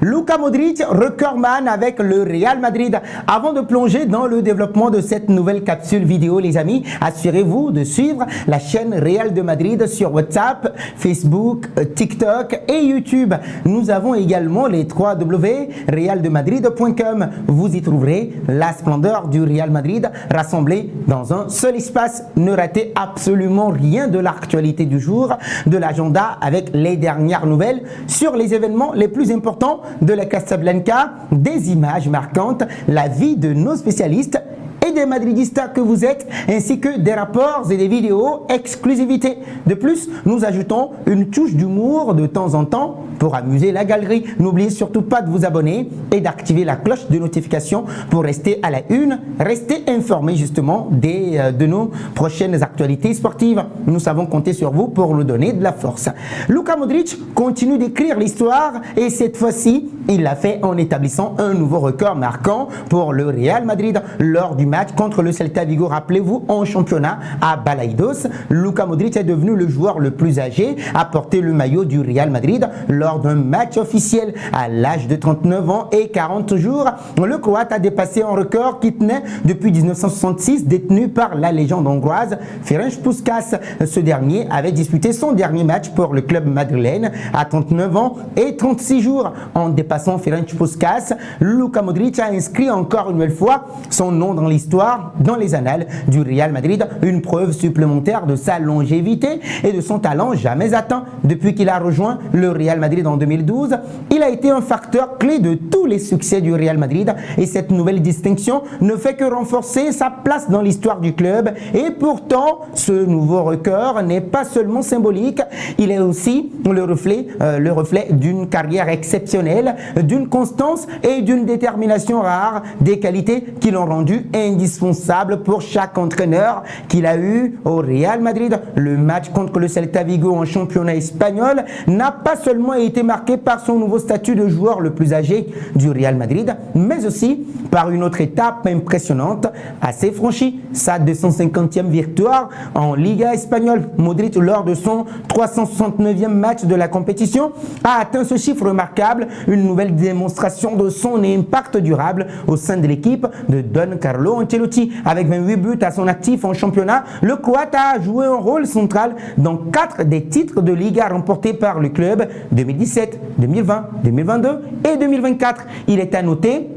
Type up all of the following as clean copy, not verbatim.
Luka Modric, recordman avec le Real Madrid. Avant de plonger dans le développement de cette nouvelle capsule vidéo, les amis, assurez-vous de suivre la chaîne Real de Madrid sur WhatsApp, Facebook, TikTok et YouTube. Nous avons également les 3W realdemadrid.com. Vous y trouverez la splendeur du Real Madrid rassemblée dans un seul espace. Ne ratez absolument rien de l'actualité du jour, de l'agenda avec les dernières nouvelles sur les événements les plus importants de la Casablanca, des images marquantes, la vie de nos spécialistes et des madridistas que vous êtes, ainsi que des rapports et des vidéos exclusivité. De plus, nous ajoutons une touche d'humour de temps en temps pour amuser la galerie. N'oubliez surtout pas de vous abonner et d'activer la cloche de notification pour rester à la une, rester informé justement de nos prochaines actualités sportives. Nous savons compter sur vous pour nous donner de la force. Luka Modric continue d'écrire l'histoire et cette fois-ci, il l'a fait en établissant un nouveau record marquant pour le Real Madrid lors du match contre le Celta Vigo. Rappelez-vous, en championnat à Balaidos, Luka Modric est devenu le joueur le plus âgé à porter le maillot du Real Madrid lors d'un match officiel. À l'âge de 39 ans et 40 jours, le Croate a dépassé un record qui tenait depuis 1966, détenu par la légende hongroise Ferenc Puskás. Ce dernier avait disputé son dernier match pour le club madrilène à 39 ans et 36 jours. En dépassant Ferenc Puskás, Luka Modric a inscrit encore une nouvelle fois son nom dans l'histoire, dans les annales du Real Madrid, une preuve supplémentaire de sa longévité et de son talent jamais atteint. Depuis qu'il a rejoint le Real Madrid en 2012, il a été un facteur clé de tous les succès du Real Madrid et cette nouvelle distinction ne fait que renforcer sa place dans l'histoire du club. Et pourtant, ce nouveau record n'est pas seulement symbolique, il est aussi le reflet d'une carrière exceptionnelle, d'une constance et d'une détermination rare, des qualités qui l'ont rendu indispensable pour chaque entraîneur qu'il a eu au Real Madrid. Le match contre le Celta Vigo en championnat espagnol n'a pas seulement été marqué par son nouveau statut de joueur le plus âgé du Real Madrid, mais aussi par une autre étape impressionnante assez franchie, sa 250e victoire en Liga espagnole. Modric, lors de son 369e match de la compétition, a atteint ce chiffre remarquable, une nouvelle démonstration de son impact durable au sein de l'équipe de Don Carlo Ancelotti. Avec 28 buts à son actif en championnat, le Croate a joué un rôle central dans 4 des titres de Liga remportés par le club 2017, 2020, 2022 et 2024. Il est à noter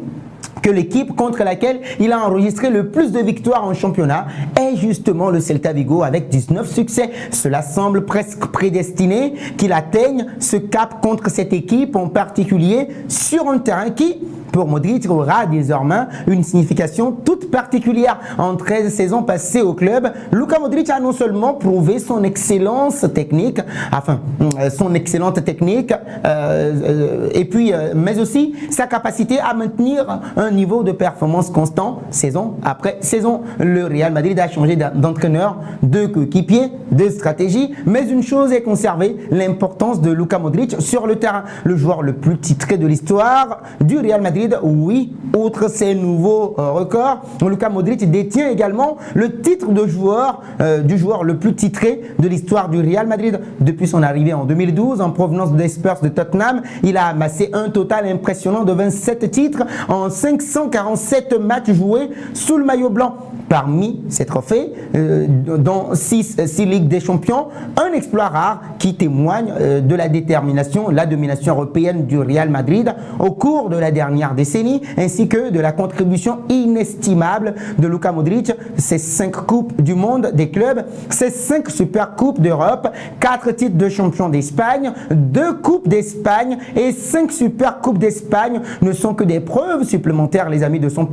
que l'équipe contre laquelle il a enregistré le plus de victoires en championnat est justement le Celta Vigo avec 19 succès. Cela semble presque prédestiné qu'il atteigne ce cap contre cette équipe en particulier sur un terrain qui, pour Modric, aura désormais une signification toute particulière. En 13 saisons passées au club, Luka Modric a non seulement prouvé son excellente technique, mais aussi sa capacité à maintenir un niveau de performance constant saison après saison. Le Real Madrid a changé d'entraîneur, de coéquipier, de stratégie, mais une chose est conservée, l'importance de Luka Modric sur le terrain. Le joueur le plus titré de l'histoire du Real Madrid. Oui, outre ces nouveaux records, Luka Modric détient également le titre de joueur le plus titré de l'histoire du Real Madrid. Depuis son arrivée en 2012 en provenance des Spurs de Tottenham, il a amassé un total impressionnant de 27 titres en 547 matchs joués sous le maillot blanc. Parmi ces trophées, dont 6 Ligues des Champions, un exploit rare qui témoigne de la détermination, la domination européenne du Real Madrid au cours de la dernière décennie, ainsi que de la contribution inestimable de Luka Modric, ses 5 coupes du monde des clubs, ses 5 super coupes d'Europe, 4 titres de champion d'Espagne, 2 coupes d'Espagne et 5 super coupes d'Espagne ne sont que des preuves supplémentaires, les amis, de son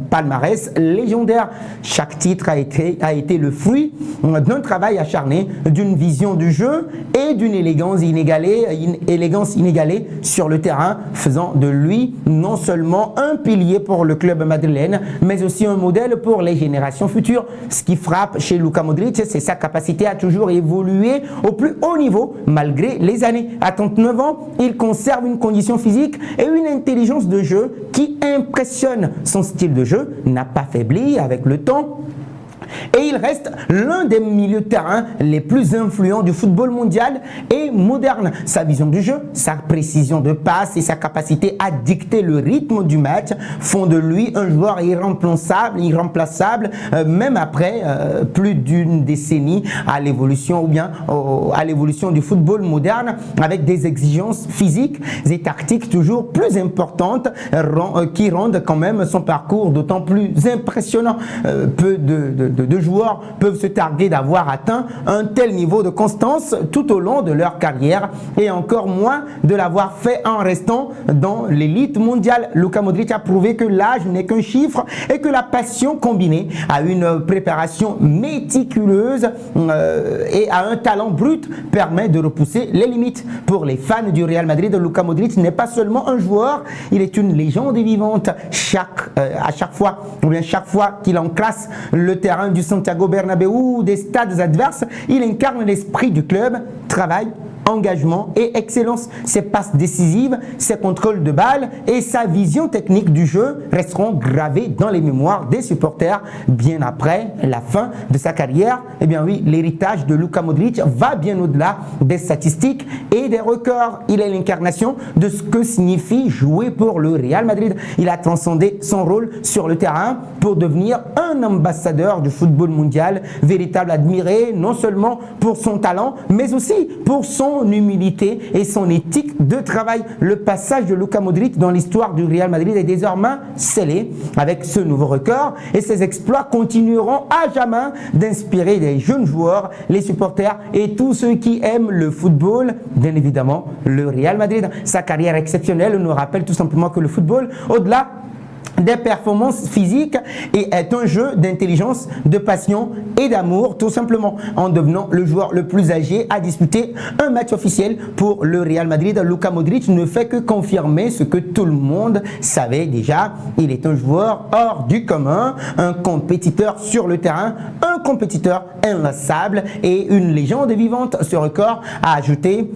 palmarès légendaire. Chaque titre a été le fruit d'un travail acharné, d'une vision du jeu et d'une élégance inégalée sur le terrain, faisant de lui non seulement un pilier pour le club madrilène, mais aussi un modèle pour les générations futures. Ce qui frappe chez Luka Modric, c'est sa capacité à toujours évoluer au plus haut niveau malgré les années. À 39 ans, il conserve une condition physique et une intelligence de jeu qui impressionne. Son style de jeu n'a pas faibli avec le temps. Et il reste l'un des milieux de terrain les plus influents du football mondial et moderne. Sa vision du jeu, sa précision de passe et sa capacité à dicter le rythme du match font de lui un joueur irremplaçable, même après plus d'une décennie à l'évolution à l'évolution du football moderne, avec des exigences physiques et tactiques toujours plus importantes qui rendent quand même son parcours d'autant plus impressionnant. Peu de joueurs peuvent se targuer d'avoir atteint un tel niveau de constance tout au long de leur carrière et encore moins de l'avoir fait en restant dans l'élite mondiale. Luka Modric a prouvé que l'âge n'est qu'un chiffre et que la passion combinée à une préparation méticuleuse et à un talent brut permet de repousser les limites. Pour les fans du Real Madrid, Luka Modric n'est pas seulement un joueur, il est une légende vivante. Chaque fois qu'il enclasse le terrain du Santiago Bernabéu ou des stades adverses, il incarne l'esprit du club, travail, engagement et excellence. Ses passes décisives, ses contrôles de balles et sa vision technique du jeu resteront gravés dans les mémoires des supporters bien après la fin de sa carrière. Eh bien oui, l'héritage de Luka Modric va bien au-delà des statistiques et des records. Il est l'incarnation de ce que signifie jouer pour le Real Madrid. Il a transcendé son rôle sur le terrain pour devenir un ambassadeur du football mondial, véritable admiré non seulement pour son talent, mais aussi pour son humilité et son éthique de travail. Le passage de Luka Modric dans l'histoire du Real Madrid est désormais scellé avec ce nouveau record et ses exploits continueront à jamais d'inspirer des jeunes joueurs, les supporters et tous ceux qui aiment le football, bien évidemment le Real Madrid. Sa carrière exceptionnelle nous rappelle tout simplement que le football, au-delà des performances physiques, et est un jeu d'intelligence, de passion et d'amour, tout simplement. En devenant le joueur le plus âgé à disputer un match officiel pour le Real Madrid, Luka Modric ne fait que confirmer ce que tout le monde savait déjà. Il est un joueur hors du commun, un compétiteur sur le terrain, un compétiteur inlassable et une légende vivante. Ce record a ajouté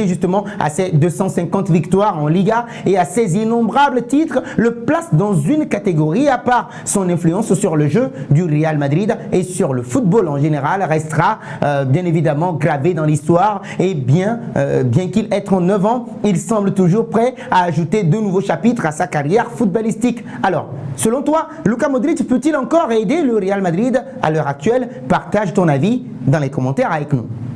justement à ses 250 victoires en Liga et à ses innombrables titres, le place dans une catégorie à part. Son influence sur le jeu du Real Madrid et sur le football en général restera bien évidemment gravé dans l'histoire et bien qu'il ait 39 ans, il semble toujours prêt à ajouter de nouveaux chapitres à sa carrière footballistique. Alors, selon toi, Luka Modric peut-il encore aider le Real Madrid à l'heure actuelle? Partage ton avis dans les commentaires avec nous.